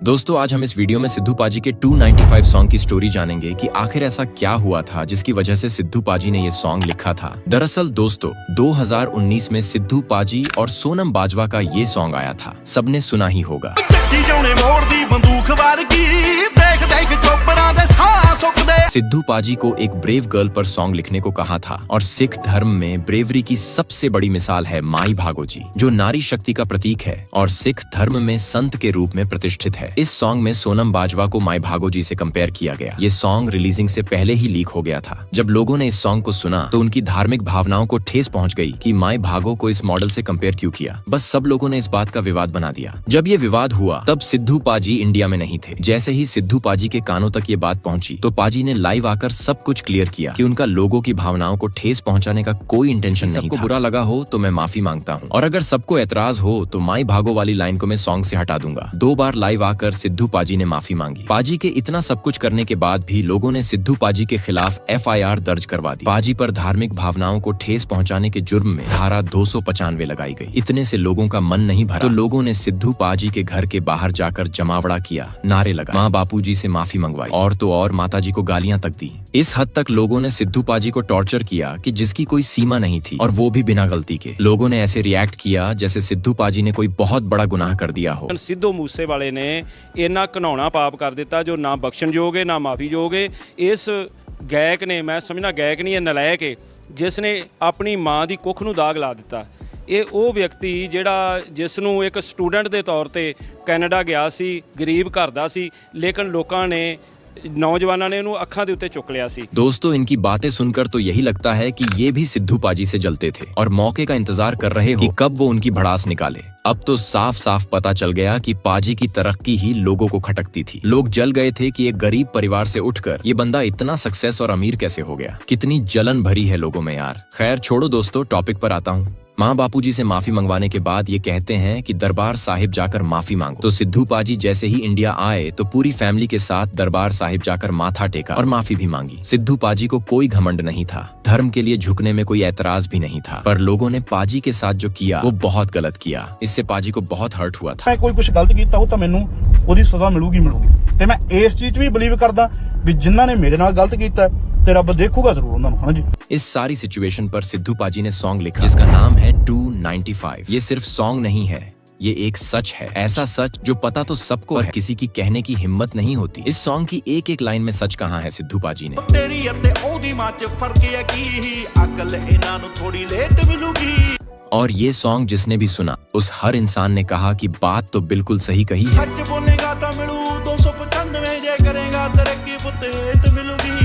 दोस्तों आज हम इस वीडियो में सिद्धू पाजी के 295 सॉन्ग की स्टोरी जानेंगे कि आखिर ऐसा क्या हुआ था जिसकी वजह से सिद्धू पाजी ने ये सॉन्ग लिखा था। दरअसल दोस्तों 2019 में सिद्धू पाजी और सोनम बाजवा का ये सॉन्ग आया था, सबने सुना ही होगा। सिद्धू पाजी को एक ब्रेव गर्ल पर सॉन्ग लिखने को कहा था और सिख धर्म में ब्रेवरी की सबसे बड़ी मिसाल है माई भागो जी, जो नारी शक्ति का प्रतीक है और सिख धर्म में संत के रूप में प्रतिष्ठित है। इस सॉन्ग में सोनम बाजवा को माई भागो जी से कंपेयर किया गया। ये सॉन्ग रिलीजिंग से पहले ही लीक हो गया था। जब लोगों ने इस सॉन्ग को सुना तो उनकी धार्मिक भावनाओं को ठेस पहुंच गई कि माई भागो को इस मॉडल से कंपेयर क्यों किया। बस सब लोगों ने इस बात का विवाद बना दिया। जब ये विवाद हुआ तब सिद्धू पाजी इंडिया में नहीं थे। जैसे ही सिद्धू पाजी के कानों तक ये बात पहुंची तो पाजी ने लाइव आकर सब कुछ क्लियर किया कि उनका लोगों की भावनाओं को ठेस पहुंचाने का कोई इंटेंशन नहीं था। सबको बुरा लगा हो तो मैं माफी मांगता हूँ और अगर सबको एतराज हो तो माई भागो वाली लाइन को मैं सॉन्ग से हटा दूंगा। 2 बार लाइव आकर सिद्धू पाजी ने माफी मांगी। पाजी के इतना सब कुछ करने के बाद भी लोगों ने सिद्धू पाजी के खिलाफ FIR दर्ज करवा दी। पाजी पर धार्मिक भावनाओं को ठेस पहुंचाने के जुर्म में धारा 295 लगाई गई। इतने से लोगों का मन नहीं भरा तो लोगों ने सिद्धू पाजी के घर के बाहर जाकर जमावड़ा किया, नारे लगाए, माँ बापू जी से माफी मंगवाई और तो और माता जी को गालियां तक दी। इस हद तक लोगों ने सिद्धू पाजी को टॉर्चर किया कि जिसकी कोई सीमा नहीं थी और वो भी बिना गलती के। लोगों ने ऐसे रिएक्ट किया जैसे सिद्धू पाजी ने कोई बहुत बड़ा गुनाह कर दिया हो। सिद्धू मूसे वाले ने इन्ना घिनौना पाप कर दिता जो ना बख्शणयोग है ना माफीयोग है। इस गायक ने, मैं समझना गायक नहीं है, नलायक है, जिसने अपनी माँ की कुख ਨੂੰ दाग ला ਦਿੱਤਾ। ਇਹ ਉਹ ਵਿਅਕਤੀ ਜਿਹੜਾ ਜਿਸ ਨੂੰ ਇੱਕ ਸਟੂਡੈਂਟ ਦੇ ਤੌਰ ਤੇ ਕੈਨੇਡਾ ਗਿਆ ਸੀ, ਗਰੀਬ ਘਰ ਦਾ ਸੀ, ਲੇਕਿਨ ਲੋਕਾਂ ਨੇ नौजवानों ने इन्हों अखां दे उत्ते चुक लिया सी। दोस्तों इनकी बातें सुनकर तो यही लगता है कि ये भी सिद्धू पाजी से जलते थे और मौके का इंतजार कर रहे हो कि कब वो उनकी भड़ास निकाले। अब तो साफ साफ पता चल गया कि पाजी की तरक्की ही लोगों को खटकती थी। लोग जल गए थे कि एक गरीब परिवार से उठकर ये बंदा इतना सक्सेस और अमीर कैसे हो गया। कितनी जलन भरी है लोगों में यार। खैर छोड़ो दोस्तों, टॉपिक पर आता हूँ। माँ बापू जी से माफी मंगवाने के बाद ये कहते हैं कि दरबार साहिब जाकर माफी मांगो। तो सिद्धू पाजी जैसे ही इंडिया आए तो पूरी फैमिली के साथ दरबार साहिब जाकर माथा टेका और माफी भी मांगी। सिद्धू पाजी को कोई घमंड नहीं था, धर्म के लिए झुकने में कोई एतराज भी नहीं था, पर लोगों ने पाजी के साथ जो किया वो बहुत गलत किया। इससे पाजी को बहुत हर्ट हुआ था। मैं कोई कुछ गलत किया हो तो मैनू ओदी सजा मिलूगी ते मैं इस चीज भी बिलीव करदा भी जिन्हां ने मेरे नाल गलत कीता ते रब देखूगा जरूर उन्हां नूं। हां जी। इस सारी सिचुएशन पर सिद्धू पाजी ने सॉन्ग लिखा जिसका नाम है 295। ये सिर्फ सॉन्ग नहीं है, ये एक सच है। ऐसा सच जो पता तो सबको है, किसी की कहने की हिम्मत नहीं होती। इस सॉन्ग की एक एक लाइन में सच कहा है सिद्धू पाजी ने। तेरी अते ओदी मां च फर्क है की अकल इन्हां नूं थोड़ी लेट मिलूगी। और ये सॉन्ग जिसने भी सुना उस हर इंसान ने कहा कि बात तो बिल्कुल सही कही है। सच बोलेगा तो मिलू 295, जे करेगा तरक्की पुत्तेट मिलूगी।